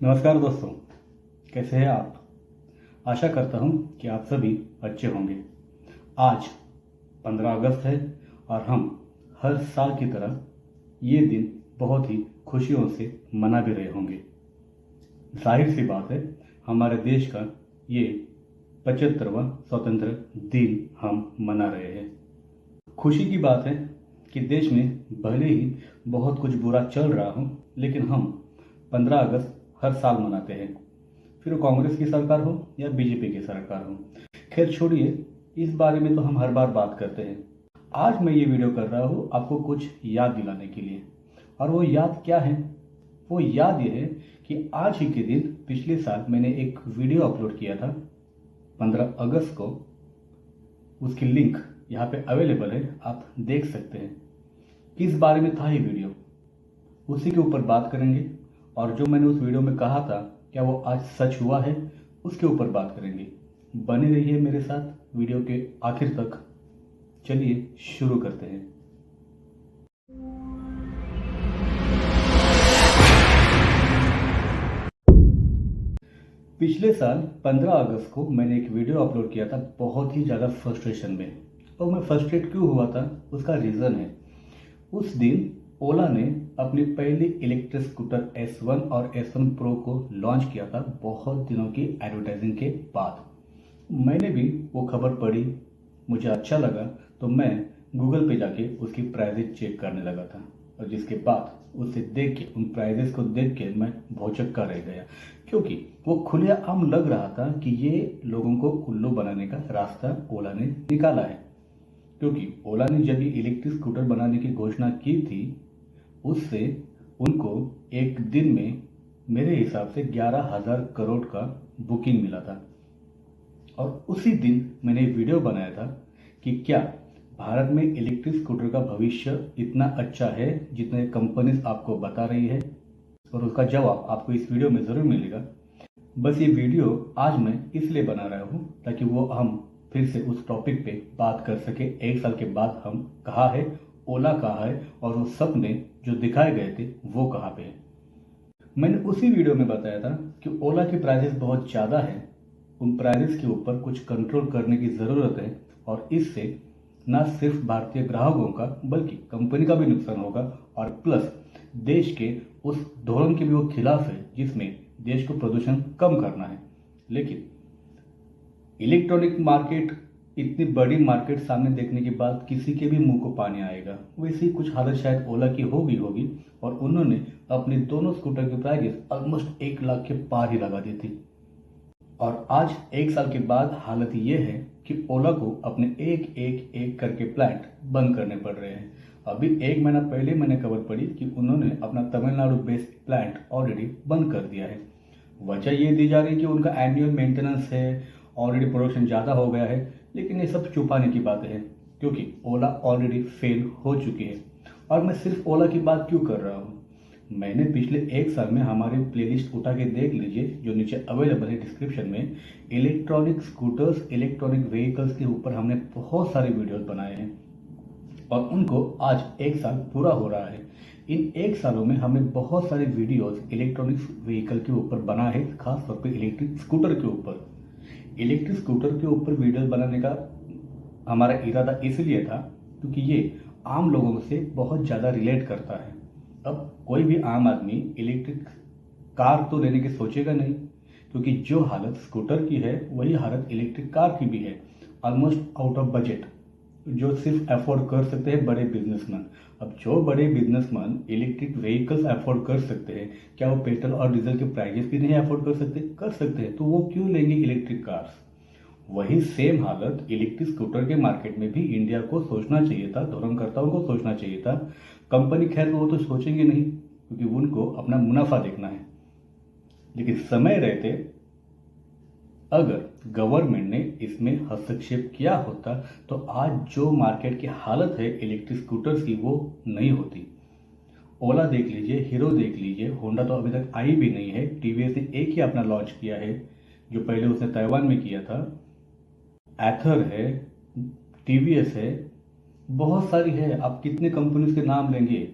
नमस्कार दोस्तों, कैसे हैं आप। आशा करता हूं कि आप सभी अच्छे होंगे। आज 15 अगस्त है और हम हर साल की तरह ये दिन बहुत ही खुशियों से मना भी रहे होंगे। जाहिर सी बात है, हमारे देश का ये 75वां स्वतंत्र दिन हम मना रहे हैं। खुशी की बात है कि देश में भले ही बहुत कुछ बुरा चल रहा हो, लेकिन हम 15 अगस्त हर साल मनाते हैं। फिर वो कांग्रेस की सरकार हो या बीजेपी की सरकार हो। खैर छोड़िए, इस बारे में तो हम हर बार बात करते हैं। आज मैं ये वीडियो कर रहा हूँ आपको कुछ याद दिलाने के लिए। और वो याद क्या है? वो याद ये है कि आज ही के दिन पिछले साल मैंने एक वीडियो अपलोड किया था 15 अगस्त को। उसकी लिंक यहाँ पे अवेलेबल है, आप देख सकते हैं। किस बारे में था ये वीडियो, उसी के ऊपर बात करेंगे। और जो मैंने उस वीडियो में कहा था, क्या वो आज सच हुआ है, उसके ऊपर बात करेंगे। बने रहिए मेरे साथ वीडियो के आखिर तक। चलिए शुरू करते हैं। पिछले साल 15 अगस्त को मैंने एक वीडियो अपलोड किया था बहुत ही ज़्यादा फ्रस्ट्रेशन में। और मैं फ्रस्ट्रेट क्यों हुआ था, उसका रीज़न है। उस दिन ओला ने अपनी पहली इलेक्ट्रिक स्कूटर S1 और S1 प्रो को लॉन्च किया था, बहुत दिनों की एडवर्टाइजिंग के बाद। मैंने भी वो खबर पढ़ी, मुझे अच्छा लगा, तो मैं गूगल पे जाके उसकी प्राइजेस चेक करने लगा था। और जिसके बाद उसे देख के, उन प्राइजेस को देख के मैं भौचक्का रह गया, क्योंकि वो खुलेआम लग रहा था कि ये लोगों को उल्लू बनाने का रास्ता ओला ने निकाला है। क्योंकि ओला ने जब ये इलेक्ट्रिक स्कूटर बनाने की घोषणा की थी, उससे उनको एक दिन में मेरे हिसाब से 11,000 करोड़ का बुकिंग मिला था। और उसी दिन मैंने वीडियो बनाया था कि क्या भारत में इलेक्ट्रिक स्कूटर का भविष्य इतना अच्छा है जितने कंपनीज आपको बता रही है। और उसका जवाब आपको इस वीडियो में ज़रूर मिलेगा। बस ये वीडियो आज मैं इसलिए बना रहा हूँ ताकि वो हम फिर से उस टॉपिक पे बात कर सके। एक साल के बाद हम कहाँ है, ओला कहाँ है, और वो सपने जो दिखाए गए थे वो कहाँ पे है। मैंने उसी वीडियो में बताया था कि ओला की प्राइसेस बहुत ज़्यादा है, उन प्राइसेस के ऊपर कुछ कंट्रोल करने की ज़रूरत है। और इससे न सिर्फ भारतीय ग्राहकों का बल्कि कंपनी का भी नुकसान होगा। और प्लस देश के उस धोरण के भी वो खिलाफ है जिसमें देश को प्रदूषण कम करना है। लेकिन इलेक्ट्रॉनिक मार्केट, इतनी बड़ी मार्केट सामने देखने के बाद किसी के भी मुंह को पानी आएगा। वैसी कुछ हालत शायद ओला की होगी। और उन्होंने अपने दोनों स्कूटर की प्राइस ऑलमोस्ट 1 लाख के पार ही लगा दी थी। और आज एक साल के बाद हालत ये है कि ओला को अपने एक करके प्लांट बंद करने पड़ रहे हैं। अभी 1 महीना पहले मैंने खबर पड़ी कि उन्होंने अपना तमिलनाडु बेस्ड प्लांट ऑलरेडी बंद कर दिया है। वजह ये दी जा रही है कि उनका एनुअल मेंटेनेंस है, ऑलरेडी प्रोडक्शन ज़्यादा हो गया है। लेकिन ये सब छुपाने की बातें हैं, क्योंकि ओला ऑलरेडी फेल हो चुकी है। और मैं सिर्फ ओला की बात क्यों कर रहा हूँ, मैंने पिछले 1 साल में हमारी प्लेलिस्ट उठा के देख लीजिए, जो नीचे अवेलेबल है डिस्क्रिप्शन में। इलेक्ट्रॉनिक स्कूटर्स, इलेक्ट्रॉनिक व्हीकल्स के ऊपर हमने बहुत सारे वीडियोस बनाए हैं और उनको आज 1 साल पूरा हो रहा है। इन 1 सालों में हमने बहुत सारे वीडियोस इलेक्ट्रॉनिक व्हीकल के ऊपर बना है, खास तौर पे इलेक्ट्रिक स्कूटर के ऊपर। इलेक्ट्रिक स्कूटर के ऊपर वीडियो बनाने का हमारा इरादा इसलिए था क्योंकि ये आम लोगों से बहुत ज़्यादा रिलेट करता है। अब कोई भी आम आदमी इलेक्ट्रिक कार तो लेने की सोचेगा नहीं, क्योंकि जो हालत स्कूटर की है वही हालत इलेक्ट्रिक कार की भी है। ऑलमोस्ट आउट ऑफ बजट, जो सिर्फ अफोर्ड कर सकते हैं बड़े बिजनेसमैन। अब जो बड़े बिजनेसमैन इलेक्ट्रिक व्हीकल्स अफोर्ड कर सकते हैं, क्या वो पेट्रोल और डीजल के प्राइजेस भी नहीं अफोर्ड कर सकते? कर सकते हैं, तो वो क्यों लेंगे इलेक्ट्रिक कार्स? वही सेम हालत इलेक्ट्रिक स्कूटर के मार्केट में भी इंडिया को सोचना चाहिए था, धोरणकर्ताओं को सोचना चाहिए था। कंपनी खैर वो तो सोचेंगे नहीं, क्योंकि उनको अपना मुनाफा देखना है। लेकिन समय रहते अगर गवर्नमेंट ने इसमें हस्तक्षेप किया होता तो आज जो मार्केट की हालत है इलेक्ट्रिक स्कूटर्स की, वो नहीं होती। ओला देख लीजिए, हीरो देख लीजिए, होंडा तो अभी तक आई भी नहीं है। टीवीएस ने एक ही अपना लॉन्च किया है, जो पहले उसने ताइवान में किया था। एथर है, टीवीएस है, बहुत सारी है। आप कितने कंपनीज के नाम लेंगे?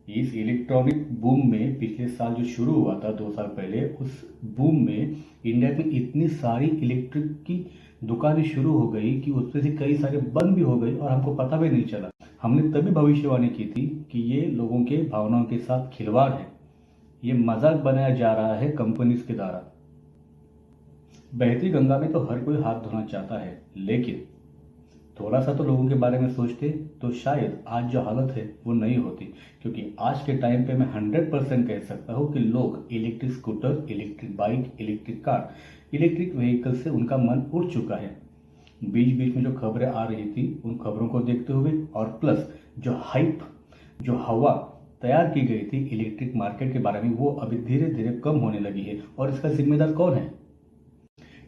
इस इलेक्ट्रॉनिक बूम में पिछले साल जो शुरू हुआ था 2 साल पहले, उस बूम में इंडिया में इतनी सारी इलेक्ट्रिक की दुकानें शुरू हो गई कि उसमें से कई सारे बंद भी हो गई और हमको पता भी नहीं चला। हमने तभी भविष्यवाणी की थी कि ये लोगों के भावनाओं के साथ खिलवाड़ है, ये मजाक बनाया जा रहा है कंपनीज के द्वारा। बहती गंगा में तो हर कोई हाथ धोना चाहता है, लेकिन थोड़ा सा तो लोगों के बारे में सोचते तो शायद आज जो हालत है वो नहीं होती। क्योंकि आज के टाइम पे मैं 100% कह सकता हूँ कि लोग electric scooter, electric bike, electric car, electric vehicle से उनका मन उड़ चुका है। बीच बीच में जो खबरें आ रही थी उन खबरों को देखते हुए और प्लस जो हाइप, जो हवा तैयार की गई थी इलेक्ट्रिक मार्केट के बारे में, वो अभी धीरे धीरे कम होने लगी है। और इसका जिम्मेदार कौन है?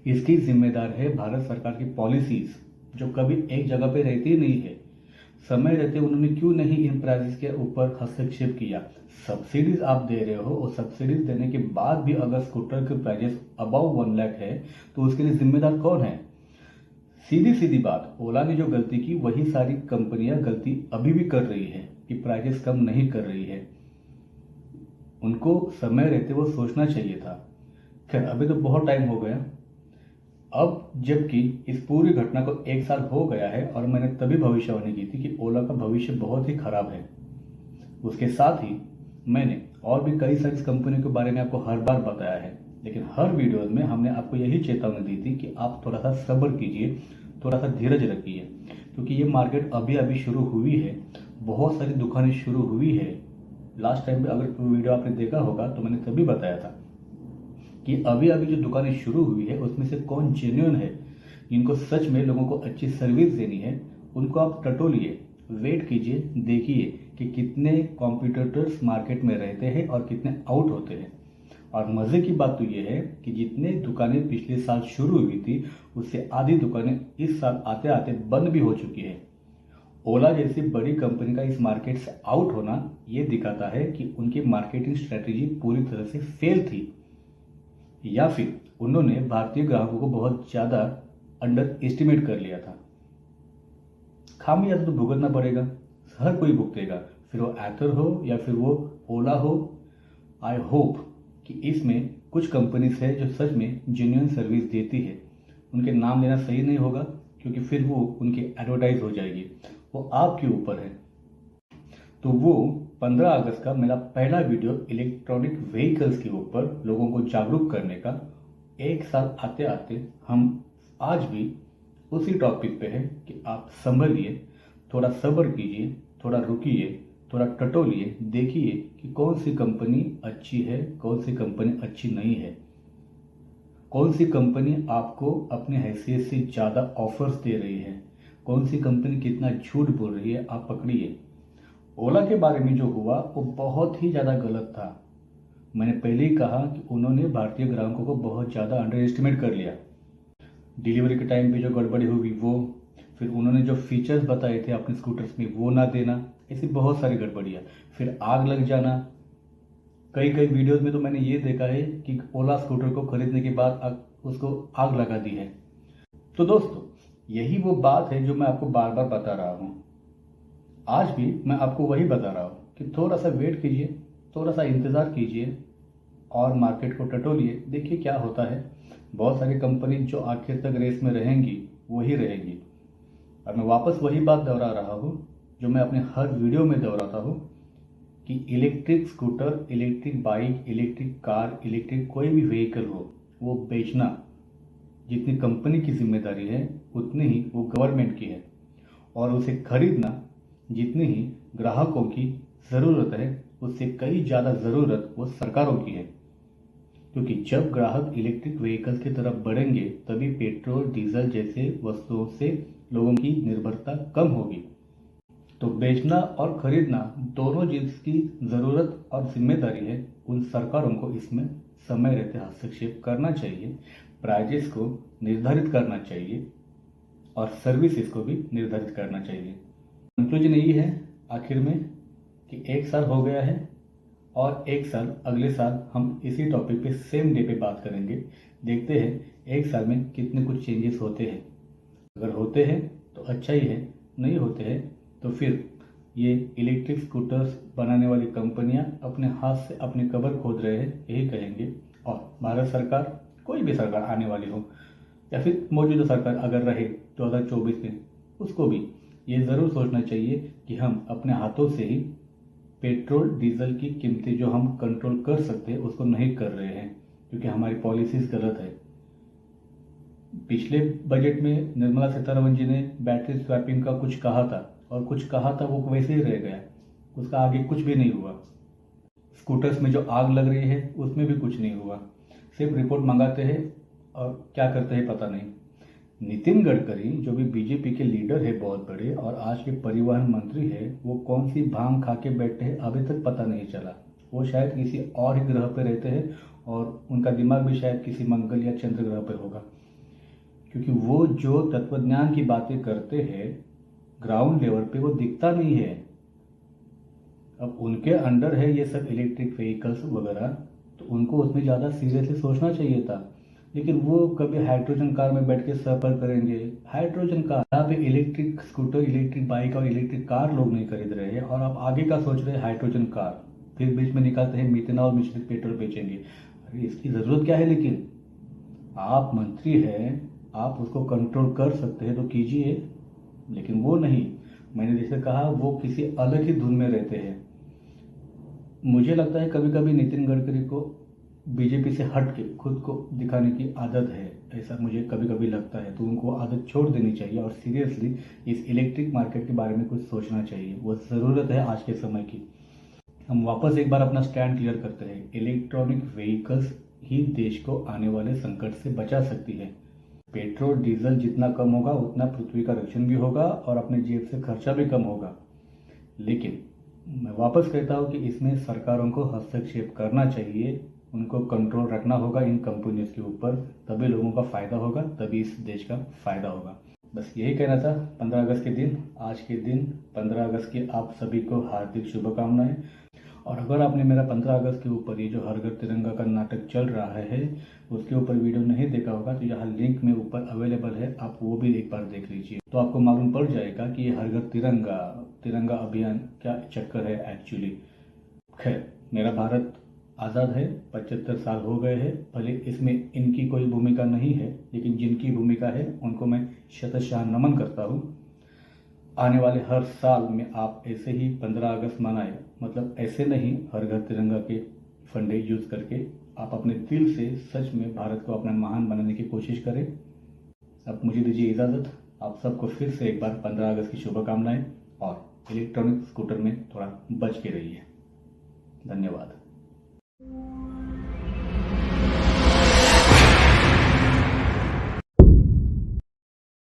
इसकी जिम्मेदार है भारत सरकार की पॉलिसीज, जो कभी एक जगह पे रहती ही नहीं है। समय रहते उन्होंने क्यों नहीं इन प्राइसेस के ऊपर हस्तक्षेप किया? सब्सिडीज आप दे रहे हो और सब्सिडीज देने के बाद भी अगर स्कूटर के प्राइजेस अबाउ 1 लाख है तो उसके लिए जिम्मेदार कौन है? सीधी सीधी बात, ओला ने जो गलती की वही सारी कंपनियां गलती अभी भी कर रही है कि प्राइजेस कम नहीं कर रही है। उनको समय रहते वो सोचना चाहिए था। खैर, अभी तो बहुत टाइम हो गया। अब जबकि इस पूरी घटना को 1 साल हो गया है और मैंने तभी भविष्यवाणी की थी कि ओला का भविष्य बहुत ही खराब है। उसके साथ ही मैंने और भी कई सारी कंपनियों के बारे में आपको हर बार बताया है, लेकिन हर वीडियो में हमने आपको यही चेतावनी दी थी कि आप थोड़ा सा सब्र कीजिए, थोड़ा सा धीरज रखिए, क्योंकि ये मार्केट अभी अभी शुरू हुई है। बहुत सारी दुकानें शुरू हुई है। लास्ट टाइम पे अगर वीडियो आपने देखा होगा तो मैंने तभी बताया था कि अभी अभी जो दुकानें शुरू हुई है उसमें से कौन जेन्युइन है, जिनको सच में लोगों को अच्छी सर्विस देनी है, उनको आप टटोलिए, वेट कीजिए, देखिए कि कितने कॉम्पिटिटर्स मार्केट में रहते हैं और कितने आउट होते हैं। और मज़े की बात तो ये है कि जितने दुकानें पिछले साल शुरू हुई थी उससे आधी दुकानें इस साल आते आते बंद भी हो चुकी है। ओला जैसी बड़ी कंपनी का इस मार्केट से आउट होना ये दिखाता है कि उनकी मार्केटिंग स्ट्रेटेजी पूरी तरह से फेल थी, या फिर उन्होंने भारतीय ग्राहकों को बहुत ज़्यादा अंडर एस्टिमेट कर लिया था। खामियाजा तो भुगतना पड़ेगा, हर कोई भुगतेगा, फिर वो एथर हो या फिर वो ओला हो। आई होप कि इसमें कुछ कंपनीज है जो सच में जेन्युइन सर्विस देती है। उनके नाम लेना सही नहीं होगा क्योंकि फिर वो उनकी एडवर्टाइज हो जाएगी, वो आपके ऊपर है। तो वो 15 अगस्त का मेरा पहला वीडियो इलेक्ट्रॉनिक व्हीकल्स के ऊपर लोगों को जागरूक करने का। 1 साल आते आते हम आज भी उसी टॉपिक पे है कि आप संभलिए, थोड़ा सब्र कीजिए, थोड़ा रुकिए, थोड़ा टटोलिए, देखिए कि कौन सी कंपनी अच्छी है, कौन सी कंपनी अच्छी नहीं है, कौन सी कंपनी आपको अपने हैसियत से ज़्यादा ऑफर्स दे रही है, कौन सी कंपनी कितना झूठ बोल रही है, आप पकड़िए। ओला के बारे में जो हुआ वो बहुत ही ज़्यादा गलत था। मैंने पहले ही कहा कि उन्होंने भारतीय ग्राहकों को बहुत ज़्यादा अंडर एस्टिमेट कर लिया। डिलीवरी के टाइम पे जो गड़बड़ी होगी वो, फिर उन्होंने जो फीचर्स बताए थे अपने स्कूटर्स में वो ना देना, ऐसी बहुत सारी गड़बड़ियाँ, फिर आग लग जाना। कई कई वीडियोस में तो मैंने ये देखा है कि ओला स्कूटर को खरीदने के बाद उसको आग लगा दी है। तो दोस्तों, यही वो बात है जो मैं आपको बार बार बता रहा हूँ। आज भी मैं आपको वही बता रहा हूँ कि थोड़ा सा वेट कीजिए, थोड़ा सा इंतज़ार कीजिए और मार्केट को टटोलिए, देखिए क्या होता है। बहुत सारी कंपनी जो आखिर तक रेस में रहेंगी वही रहेंगी। और मैं वापस वही बात दोहरा रहा हूँ जो मैं अपने हर वीडियो में दोहराता हूँ कि electric scooter, electric bike, electric car, electric कोई भी व्हीकल हो, वो बेचना जितनी कंपनी की जिम्मेदारी है उतनी ही वो गवर्नमेंट की है, और उसे खरीदना जितनी ही ग्राहकों की ज़रूरत है उससे कई ज़्यादा ज़रूरत वो सरकारों की है। क्योंकि जब ग्राहक इलेक्ट्रिक व्हीकल्स की तरफ बढ़ेंगे तभी पेट्रोल, डीजल जैसे वस्तुओं से लोगों की निर्भरता कम होगी। तो बेचना और खरीदना दोनों जिसकी ज़रूरत और जिम्मेदारी है, उन सरकारों को इसमें समय रहते हस्तक्षेप करना चाहिए, प्राइजेस को निर्धारित करना चाहिए और सर्विसेज को भी निर्धारित करना चाहिए। कंक्लूजन यही है आखिर में कि 1 साल हो गया है और 1 साल अगले साल हम इसी टॉपिक पे सेम डे पे बात करेंगे। देखते हैं 1 साल में कितने कुछ चेंजेस होते हैं। अगर होते हैं तो अच्छा ही है, नहीं होते हैं तो फिर ये इलेक्ट्रिक स्कूटर्स बनाने वाली कंपनियां अपने हाथ से अपनी कब्र खोद रहे हैं, यही कहेंगे। और भारत सरकार, कोई भी सरकार आने वाली हो या फिर मौजूदा सरकार अगर रहे 2024 में, उसको भी ये ज़रूर सोचना चाहिए कि हम अपने हाथों से ही पेट्रोल डीजल की कीमतें जो हम कंट्रोल कर सकते हैं उसको नहीं कर रहे हैं, क्योंकि हमारी पॉलिसीज गलत है। पिछले बजट में निर्मला सीतारमण जी ने बैटरी स्वैपिंग का कुछ कहा था, और कुछ कहा था वो वैसे ही रह गया, उसका आगे कुछ भी नहीं हुआ। स्कूटर्स में जो आग लग रही है उसमें भी कुछ नहीं हुआ, सिर्फ रिपोर्ट मंगाते हैं और क्या करते हैं पता नहीं। नितिन गडकरी जो भी बीजेपी के लीडर है बहुत बड़े और आज के परिवहन मंत्री है, वो कौन सी भांग खा के बैठे हैं अभी तक पता नहीं चला। वो शायद किसी और ही ग्रह पे रहते हैं और उनका दिमाग भी शायद किसी मंगल या चंद्र ग्रह पे होगा, क्योंकि वो जो तत्वज्ञान की बातें करते हैं ग्राउंड लेवल पे वो दिखता नहीं है। अब उनके अंडर है ये सब इलेक्ट्रिक व्हीकल्स वगैरह, तो उनको उसमें ज़्यादा सीरियसली सोचना चाहिए था, लेकिन वो कभी हाइड्रोजन कार में बैठ के सफ़र करेंगे। हाइड्रोजन कार, यहाँ पे इलेक्ट्रिक स्कूटर, इलेक्ट्रिक बाइक और इलेक्ट्रिक कार लोग नहीं खरीद रहे हैं और आप आगे का सोच रहे हैं हाइड्रोजन कार, फिर बीच में निकालते हैं मिथेनॉल मिश्रित पेट्रोल बेचेंगे। अरे इसकी ज़रूरत क्या है? लेकिन आप मंत्री हैं, आप उसको कंट्रोल कर सकते हैं तो कीजिए, लेकिन वो नहीं। मैंने जैसे कहा वो किसी अलग ही धुन में रहते हैं। मुझे लगता है कभी कभी नितिन गडकरी को बीजेपी से हट के खुद को दिखाने की आदत है, ऐसा मुझे कभी कभी लगता है। तो उनको आदत छोड़ देनी चाहिए और सीरियसली इस इलेक्ट्रिक मार्केट के बारे में कुछ सोचना चाहिए, वो ज़रूरत है आज के समय की। हम वापस एक बार अपना स्टैंड क्लियर करते हैं, इलेक्ट्रॉनिक व्हीकल्स ही देश को आने वाले संकट से बचा सकती है। पेट्रोल डीजल जितना कम होगा उतना पृथ्वी का रक्षण भी होगा और अपने जेब से खर्चा भी कम होगा। लेकिन मैं वापस कहता हूँ कि इसमें सरकारों को हस्तक्षेप करना चाहिए, उनको कंट्रोल रखना होगा इन कंपनियों के ऊपर, तभी लोगों का फ़ायदा होगा, तभी इस देश का फ़ायदा होगा। बस यही कहना था 15 अगस्त के दिन। आज के दिन 15 अगस्त की आप सभी को हार्दिक शुभकामनाएं। और अगर आपने मेरा 15 अगस्त के ऊपर ये जो हर घर तिरंगा का नाटक चल रहा है उसके ऊपर वीडियो नहीं देखा होगा तो यहाँ लिंक में ऊपर अवेलेबल है, आप वो भी एक बार देख लीजिए, तो आपको मालूम पड़ जाएगा कि ये हर घर तिरंगा तिरंगा अभियान क्या चक्कर है एक्चुअली। खैर, मेरा भारत आज़ाद है, 75 साल हो गए हैं, भले इसमें इनकी कोई भूमिका नहीं है, लेकिन जिनकी भूमिका है उनको मैं शतशः नमन करता हूँ। आने वाले हर साल में आप ऐसे ही 15 अगस्त मनाएं, मतलब ऐसे नहीं, हर घर तिरंगा के फंडे यूज़ करके आप अपने दिल से सच में भारत को अपना महान बनाने की कोशिश करें। अब मुझे दीजिए इजाज़त, आप सबको फिर से एक बार 15 अगस्त की शुभकामनाएं और इलेक्ट्रॉनिक स्कूटर में थोड़ा बच के रहिए। धन्यवाद।